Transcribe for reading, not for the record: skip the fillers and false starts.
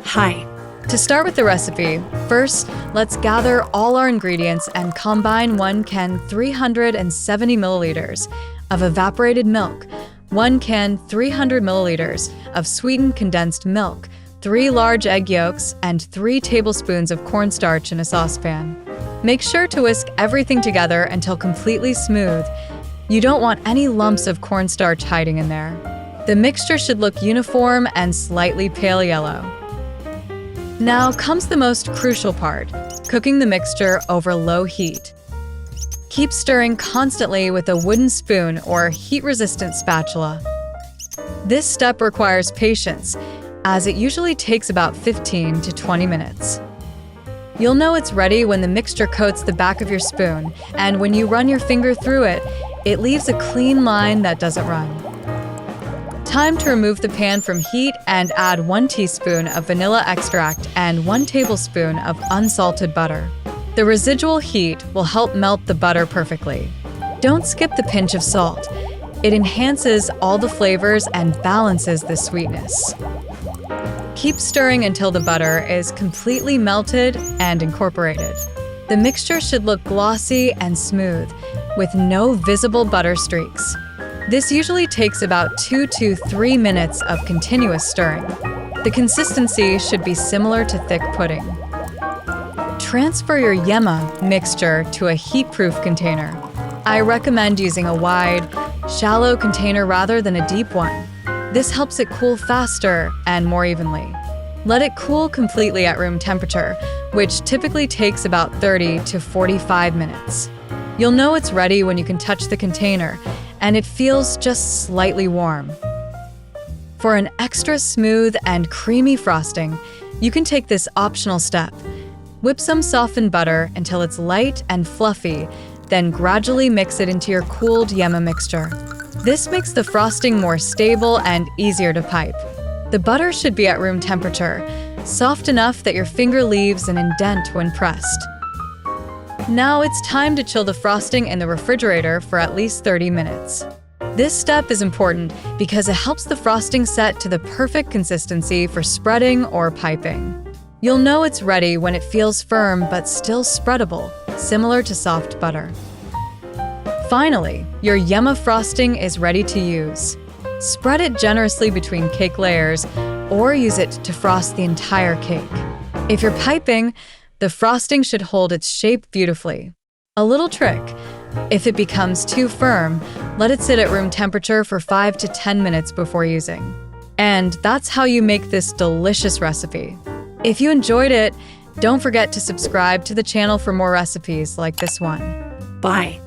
Hi. To start with the recipe, first, let's gather all our ingredients and combine 1 can 370 milliliters of evaporated milk, 1 can 300 milliliters of sweetened condensed milk, 3 large egg yolks, and 3 tablespoons of cornstarch in a saucepan. Make sure to whisk everything together until completely smooth. You don't want any lumps of cornstarch hiding in there. The mixture should look uniform and slightly pale yellow. Now comes the most crucial part, cooking the mixture over low heat. Keep stirring constantly with a wooden spoon or heat-resistant spatula. This step requires patience, as it usually takes about 15 to 20 minutes. You'll know it's ready when the mixture coats the back of your spoon, and when you run your finger through it, it leaves a clean line that doesn't run. Time to remove the pan from heat and add 1 teaspoon of vanilla extract and 1 tablespoon of unsalted butter. The residual heat will help melt the butter perfectly. Don't skip the pinch of salt. It enhances all the flavors and balances the sweetness. Keep stirring until the butter is completely melted and incorporated. The mixture should look glossy and smooth, with no visible butter streaks. This usually takes about 2 to 3 minutes of continuous stirring. The consistency should be similar to thick pudding. Transfer your Yema mixture to a heat-proof container. I recommend using a wide, shallow container rather than a deep one. This helps it cool faster and more evenly. Let it cool completely at room temperature, which typically takes about 30 to 45 minutes. You'll know it's ready when you can touch the container, and it feels just slightly warm. For an extra smooth and creamy frosting, you can take this optional step. Whip some softened butter until it's light and fluffy, then gradually mix it into your cooled Yema mixture. This makes the frosting more stable and easier to pipe. The butter should be at room temperature, soft enough that your finger leaves an indent when pressed. Now it's time to chill the frosting in the refrigerator for at least 30 minutes. This step is important because it helps the frosting set to the perfect consistency for spreading or piping. You'll know it's ready when it feels firm but still spreadable, similar to soft butter. Finally, your Yema frosting is ready to use. Spread it generously between cake layers or use it to frost the entire cake. If you're piping, the frosting should hold its shape beautifully. A little trick: if it becomes too firm, let it sit at room temperature for 5 to 10 minutes before using. And that's how you make this delicious recipe. If you enjoyed it, don't forget to subscribe to the channel for more recipes like this one. Bye.